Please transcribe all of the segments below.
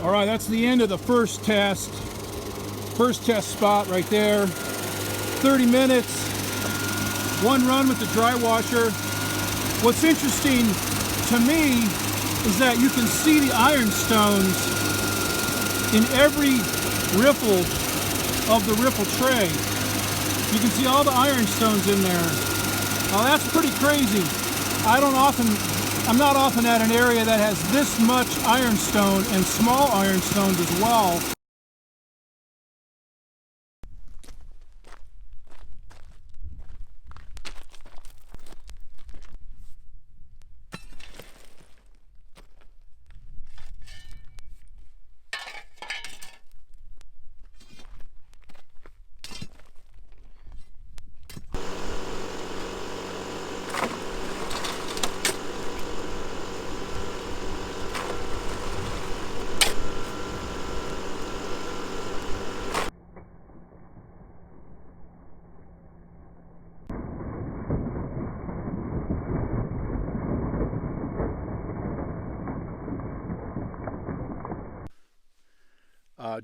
All right, that's the end of the first test spot right there. 30 minutes, one run with the dry washer. What's interesting to me is that you can see the ironstones in every riffle of the riffle tray. You can see all the ironstones in there. Now that's pretty crazy. I'm not often at an area that has this much ironstone and small ironstones as well.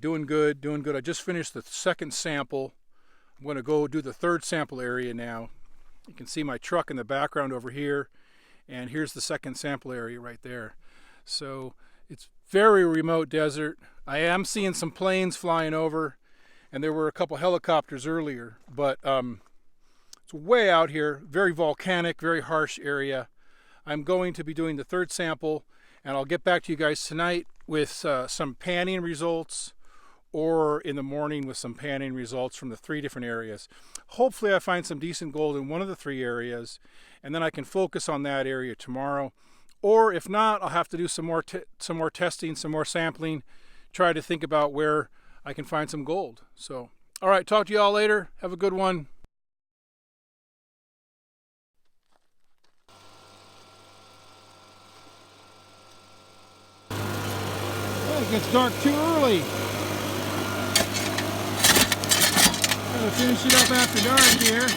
Doing good, doing good. I just finished the second sample. I'm going to go do the third sample area now. You can see my truck in the background over here, and here's the second sample area right there. So it's very remote desert. I am seeing some planes flying over, and there were a couple helicopters earlier, but it's way out here, very volcanic, very harsh area. I'm going to be doing the third sample, and I'll get back to you guys tonight with some panning results, or in the morning with some panning results from the 3 different areas. Hopefully I find some decent gold in one of the 3 areas, and then I can focus on that area tomorrow. Or if not, I'll have to do some more testing, some more sampling, try to think about where I can find some gold. So, all right, talk to you all later. Have a good one. It gets dark too early. Gotta finish it up after dark here.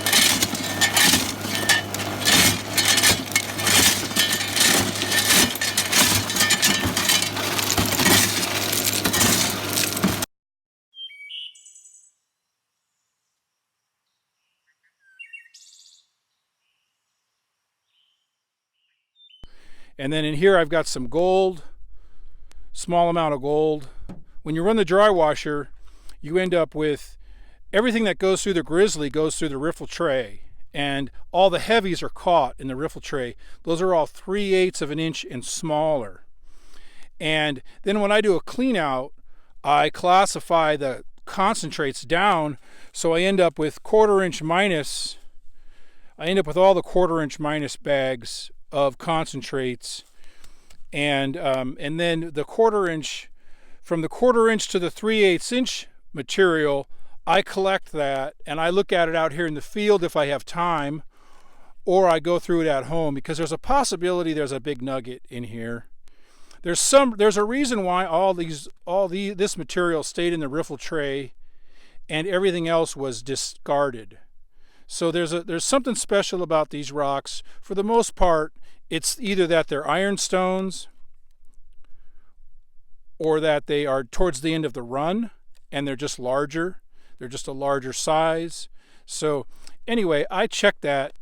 And then in here I've got some gold. Small amount of gold. When you run the dry washer, you end up with everything that goes through the grizzly goes through the riffle tray, and all the heavies are caught in the riffle tray. Those are all 3/8 of an inch and smaller. And then when I do a clean out, I classify the concentrates down, so I end up with 1/4 inch minus. I end up with all the 1/4 inch minus bags of concentrates. And then the 1/4 inch, from the 1/4 inch to the 3/8 inch material, I collect that and I look at it out here in the field if I have this or I go through it at home, because there's a possibility there's a big nugget in here. There's a reason why this material stayed in the riffle tray and everything else was discarded. So there's something special about these rocks. For the most part, it's either that they're ironstones or that they are towards the end of the run and they're just larger. They're just a larger size. So anyway, I check that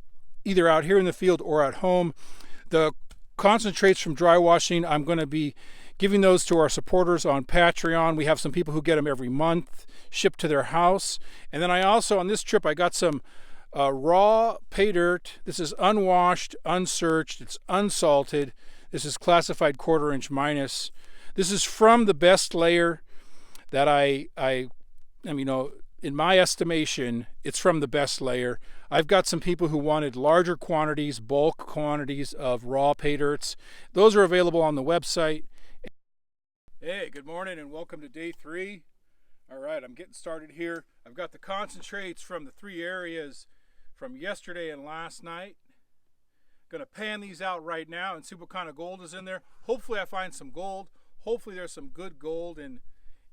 either out here in the field or at home. The concentrates from dry washing, I'm going to be giving those to our supporters on Patreon. We have some people who get them every month shipped to their house. And then I also, on this trip, I got some raw pay dirt. This is unwashed, unsearched, it's unsalted. This is classified 1/4 inch minus. This is from the best layer that I mean, you know, in my estimation, it's from the best layer. I've got some people who wanted larger quantities, bulk quantities of raw pay dirts. Those are available on the website. Hey, good morning and welcome to day 3. All right, I'm getting started here. I've got the concentrates from the 3 areas from yesterday and last night. Gonna pan these out right now and see what kind of gold is in there. Hopefully I find some gold. Hopefully there's some good gold in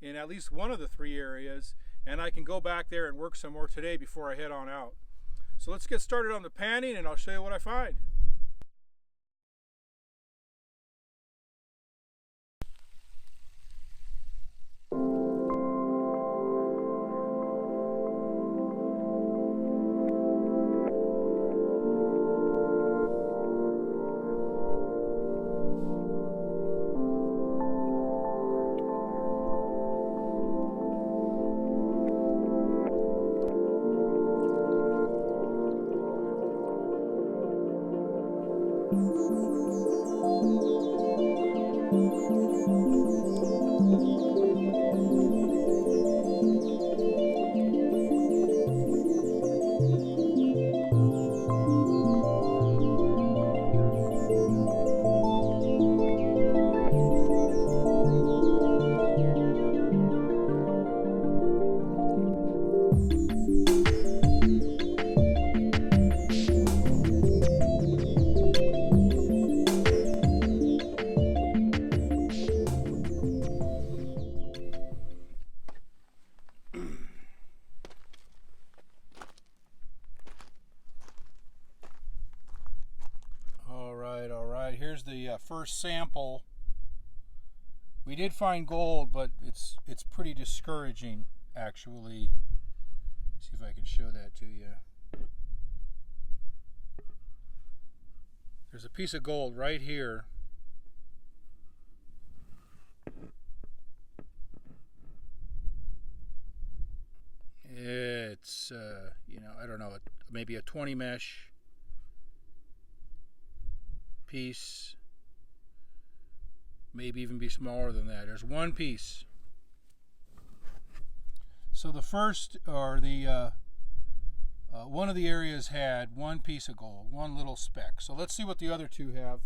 at least one of the 3 areas, and I can go back there and work some more today before I head on out. So let's get started on the panning and I'll show you what I find. first sample. We did find gold, but it's pretty discouraging, actually. See if I can show that to you. There's a piece of gold right here. It's, you know, I don't know, maybe a 20 mesh piece. Maybe even be smaller than that. There's one piece. So the first, or the one of the areas had one piece of gold, one little speck. So let's see what the other two have.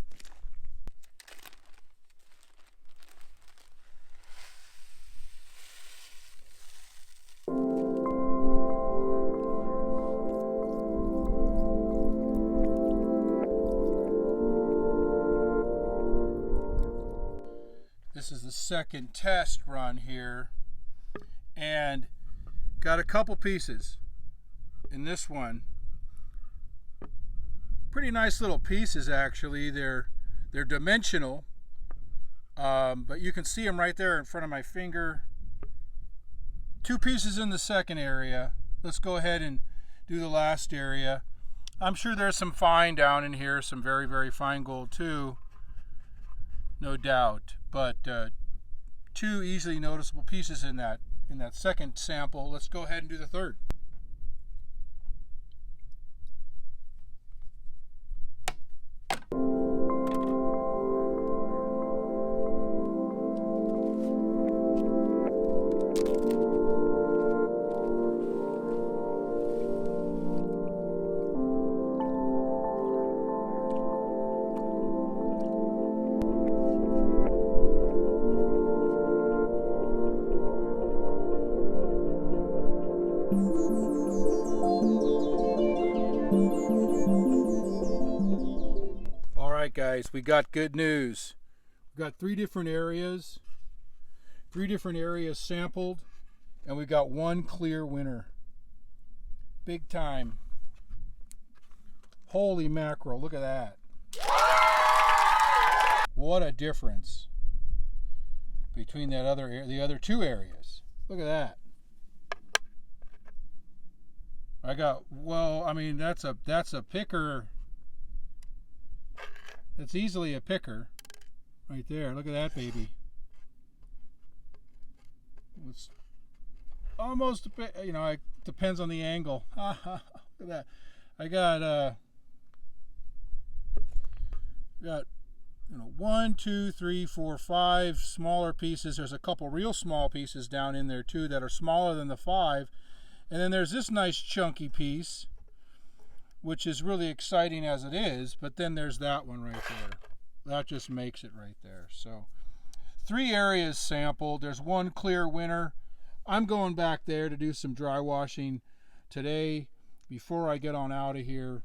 This is the second test run here, and got a couple pieces in this one. Pretty nice little pieces, actually. They're dimensional, but you can see them right there in front of my finger. Two pieces in the second area. Let's go ahead and do the last area. I'm sure there's some fine down in here, some very, very fine gold too, no doubt. But two easily noticeable pieces in that second sample. Let's go ahead and do the third. Alright guys, we got good news. We got three different areas sampled, and we got one clear winner. Big time. Holy mackerel, look at that. What a difference between the other two areas. Look at that. I got, well, I mean, that's a picker. That's easily a picker right there. Look at that baby. It's almost, you know, it depends on the angle. Look at that. I got you know, 1, 2, 3, 4, 5 smaller pieces. There's a couple real small pieces down in there too that are smaller than the 5. And then there's this nice chunky piece, which is really exciting as it is, but then there's that one right there. That just makes it right there. So 3 areas sampled. There's one clear winner. I'm going back there to do some dry washing today before I get on out of here.